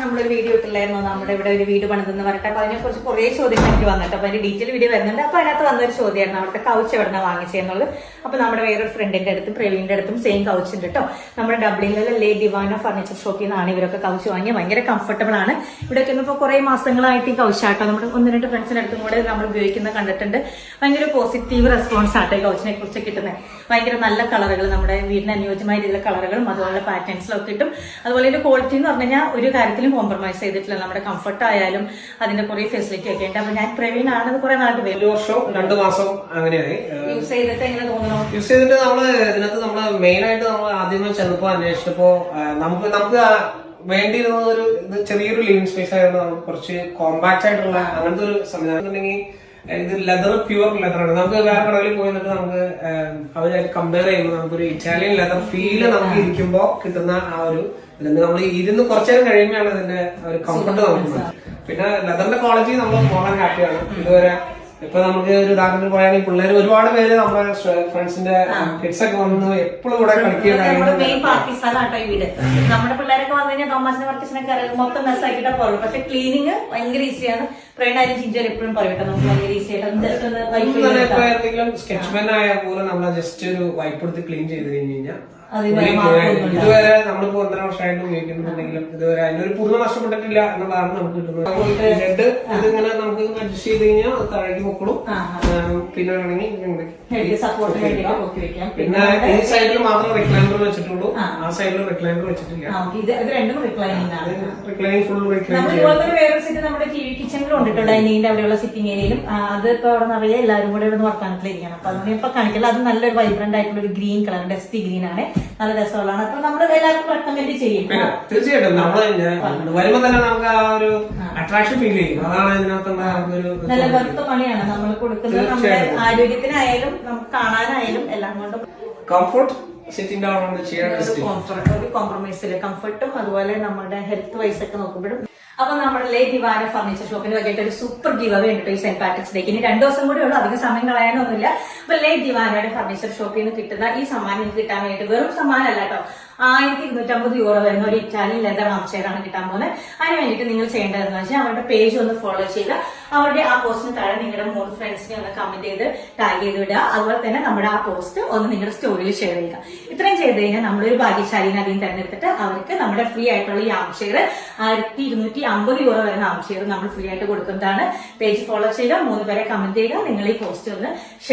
നമ്മളൊരു വീഡിയോ ഇട്ടില്ലായിരുന്നു നമ്മുടെ ഇവിടെ ഒരു വീട് പണിതെന്ന് പറഞ്ഞിട്ട്. അപ്പൊ അതിനെക്കുറിച്ച് കുറെ ചോദ്യങ്ങൾ എനിക്ക് വന്നിട്ട് അപ്പൊ അതിന്റെ ഡീറ്റെയിൽ വീഡിയോ വരുന്നുണ്ട്. അപ്പൊ അതിനകത്ത് വന്നൊരു ചോദ്യമായിരുന്നു അവിടുത്തെ കൗച്ച് എവിടെ നിന്നാണ് വാങ്ങിച്ചെന്നുള്ളത്. അപ്പൊ നമ്മുടെ വേറൊരു ഫ്രണ്ടിന്റെ അടുത്തും പ്രവീണിന്റെ അടുത്തും സെയിം കൗച്ച് ഉണ്ട് കേട്ടോ. നമ്മുടെ ഡബ്ലിനിലെ ലേ ദിവാന ഫർണിച്ചർ ഷോപ്പിൽ നിന്നാണ് ഇവരൊക്കെ കൗച്ച് വാങ്ങിയത്. ഭയങ്കര കംഫർട്ടബിൾ ആണ്. ഇവിടെയൊക്കെ ഇപ്പൊ കുറെ മാസങ്ങളായിട്ട് ഈ കൗച്ചാട്ടോ നമ്മുടെ 1-2 ഫ്രണ്ട്സിന്റെ അടുത്തും കൂടെ നമ്മൾ ഉപയോഗിക്കുന്നത് കണ്ടിട്ടുണ്ട്. ഭയങ്കര പോസിറ്റീവ് റെസ്പോൺസ് ആട്ടോ ഈ കൗച്ചിനെ കുറിച്ച് കിട്ടുന്നത്. ഭയങ്കര നല്ല കളറുകൾ, നമ്മുടെ വീടിന് അനുയോജ്യമായ രീതിയിലുള്ള കളറുകളും അതുപോലെ പാറ്റേൺസിലും ഒക്കെ കിട്ടും. അതുപോലെ ഇതിന്റെ ക്വാളിറ്റി എന്ന് പറഞ്ഞു കഴിഞ്ഞാൽ ഒരു കാര്യത്തിലും കോംപ്രമൈസ് ചെയ്തിട്ടില്ല. നമ്മുടെ കംഫർട്ട് ആയാലും അതിന്റെ കുറെ ഫെസിലിറ്റി ഒക്കെ ഉണ്ട്. അപ്പൊ ഞാൻ പ്രവീണാണ് കുറെ നാട്ട് ഒരു വർഷവും 2 മാസം അങ്ങനെയായി യൂസ് ചെയ്തിട്ട് എങ്ങനെ തോന്നുന്നു? യൂസ് ചെയ്തിട്ട് ഇതിനകത്ത് മെയിൻ ആയിട്ട് നമ്മൾ ആദ്യമേ ചെന്നപ്പോ അന്വേഷിച്ചപ്പോ നമുക്ക് വേണ്ടിയിരുന്നത് ഒരു ചെറിയൊരു ലിവിംഗ് സ്പേസ് ആയിരുന്നു. നമുക്ക് കുറച്ച് കോമ്പാക്ട് ആയിട്ടുള്ള അങ്ങനത്തെ ഒരു സംവിധാനം ഉണ്ടെങ്കിൽ ഇത് ലെതർ, പ്യുവർ ലെതറാണ്. നമുക്ക് വേറെ കടകളിൽ പോയി നിന്നിട്ട് നമുക്ക് അവരായിട്ട് കമ്പയർ ചെയ്യുമ്പോൾ നമുക്കൊരു ഇറ്റാലിയൻ ലെതർ ഫീല് നമുക്ക് ഇരിക്കുമ്പോൾ കിട്ടുന്ന ആ ഒരു നമ്മൾ ഇരുന്ന് കുറച്ചു നേരം കഴിയുമ്പോഴാണ് ഇതിന്റെ ഒരു കംഫർട്ട് നമുക്ക്. പിന്നെ ലെതറിന്റെ ക്വാളിറ്റി നമ്മൾ വളരെ ഹാപ്പിയാണ്. ഇതുവരെ ഇപ്പൊ നമുക്ക് ഒരു ഉദാഹരണത്തിന് പോയാൽ പിള്ളേർ ഒരുപാട് പേര് നമ്മുടെ ഫ്രണ്ട്സിന്റെ കിഡ്സ് ഒക്കെ വന്ന് എപ്പോഴും ഇവിടെ കളിക്കുകയാണ്. മെയിൻ പാർട്ടി സ്ഥലമാട്ടോ ഈ വീട്. നമ്മുടെ പിള്ളേരൊക്കെ വന്നു കഴിഞ്ഞാൽ തോമാസിന്റെ വർക്കീസിനൊക്കെ മൊത്തം മെസ്സാക്കിട്ടാ പോകുള്ളൂ. പക്ഷെ ക്ലീനിങ് ഭയങ്കര ഈസിയാണ്. ഫ്രണ്ടായാലും ചിഞ്ചർ എപ്പോഴും പറയട്ടെ നമുക്ക് ഭയങ്കര ഈസി ആയിട്ട് സ്കെച്ച് പെൻ ആയാൽ പോലും നമ്മൾ ജസ്റ്റ് ഒരു വൈപ്പ് എടുത്ത് ക്ലീൻ ചെയ്ത് കഴിഞ്ഞ് കഴിഞ്ഞാൽ ഇതുവരെ നമ്മളിപ്പോ 1.5 വർഷമായിട്ട് ഉപയോഗിക്കുന്നുണ്ടെങ്കിലും ഇതുവരെ അതിനൊരു പുതുമ നഷ്ടപ്പെട്ടിട്ടില്ല എന്നുള്ളതാണ് നമുക്ക് കിട്ടുന്നത്. ഹെഡ് ഇതിങ്ങനെ നമുക്ക് അഡ്ജസ്റ്റ് ചെയ്ത് കഴിഞ്ഞാൽ താഴേക്ക് പൊക്കളും. പിന്നെ പിന്നെ ഈ സൈഡിൽ മാത്രം റിക്ലൈനർ വെച്ചിട്ടുള്ളൂ, ആ സൈഡിൽ റിക്ലൈനർ വെച്ചിട്ടില്ല. Reclining full recline. നമ്മുടെ കിച്ചണിലും ഉണ്ട് ഡൈനിങ്ങിന്റെ അവിടെയുള്ള സിറ്റിംഗ് ഏരിയയിലും. അത് ഇപ്പൊ അവിടെ നിറയെ എല്ലാവരും കൂടെ ഇവിടെ വർക്കാനത്തിലിരിക്കണം. അപ്പൊ അതുകൊണ്ട് ഇപ്പൊ കാണിക്കില്ല. അത് നല്ലൊരു വൈബ്രന്റ് ആയിട്ടുള്ള ഒരു ഗ്രീൻ കളർ, ഡസ്റ്റി ഗ്രീൻ ആണ്. നല്ല രസമുള്ളതാണ്. അപ്പൊ നമ്മൾ എല്ലാവർക്കും റെക്കമെൻഡ് ചെയ്യും. തീർച്ചയായിട്ടും നമ്മള് വരുമ്പോ തന്നെ നമുക്ക് ആ ഒരു അട്രാക്ഷൻ ഫീൽ ചെയ്യും. അതാണ് ഇതിനകത്തുള്ള നല്ല വെറുത്ത പണിയാണ് നമ്മൾ കൊടുക്കുന്നത്. നമ്മുടെ ആരോഗ്യത്തിനായാലും നമുക്ക് കാണാനായാലും എല്ലാം കൊണ്ടും കംഫർട്ട് സിറ്റിംഗ് ഡൗൺ ചെയ്യാൻ ഒരു കോംപ്രമൈസ് ഇല്ല. കംഫർട്ടും അതുപോലെ നമ്മുടെ ഹെൽത്ത് വൈസ് ഒക്കെ നോക്കുമ്പോഴും. അപ്പൊ നമ്മുടെ ലേ ദിവാന ഫർണിച്ചർ ഷോപ്പിന് വകയായിട്ട് ഒരു സൂപ്പർ ഗിവ് അവേ ഉണ്ട് ഈ സെന്റ് പാട്രിക്സ് ഡേക്ക്. ഇനി 2 ദിവസം കൂടെ ഉള്ളൂ, അധികം സമയം കളയാനൊന്നുമില്ല. അപ്പൊ ലേ ദിവാനയുടെ ഫർണിച്ചർ ഷോപ്പിൽ നിന്ന് കിട്ടുന്ന ഈ സമ്മാനം നിങ്ങൾക്ക് കിട്ടാൻ വേണ്ടിയിട്ട് വെറും സമ്മാനമല്ല കേട്ടോ, 1250 euro വരുന്ന ഒരു ഇറ്റാലിയൻ ലെതർ ആംചെയറാണ് കിട്ടാൻ പോകുന്നത്. അതിന് വേണ്ടിയിട്ട് നിങ്ങൾ ചെയ്യേണ്ടതെന്ന് വെച്ചാൽ അവരുടെ പേജ് ഒന്ന് ഫോളോ ചെയ്യുക. അവരുടെ ആ പോസ്റ്റിന് താഴെ നിങ്ങളുടെ 3 ഫ്രണ്ട്സിനെ ഒന്ന് കമന്റ് ചെയ്ത് ടാഗ് ചെയ്ത് വിടുക. അതുപോലെ തന്നെ നമ്മുടെ ആ പോസ്റ്റ് ഒന്ന് നിങ്ങളുടെ സ്റ്റോറിയിൽ ഷെയർ ചെയ്യുക. ഇത്രയും ചെയ്ത് കഴിഞ്ഞാൽ നമ്മളൊരു ഭാഗ്യശാലിനെ അധികം തെരഞ്ഞെടുത്തിട്ട് അവർക്ക് നമ്മുടെ ഫ്രീ ആയിട്ടുള്ള ഈ ആംചെയർ 1250 euro വരുന്ന ആംചെയർ നമ്മൾ ഫ്രീ ആയിട്ട് കൊടുക്കുന്നതാണ്. പേജ് ഫോളോ ചെയ്യുക, 3 പേരെ കമന്റ് ചെയ്യുക, നിങ്ങൾ ഈ പോസ്റ്റ് ഒന്ന് ഷെയർ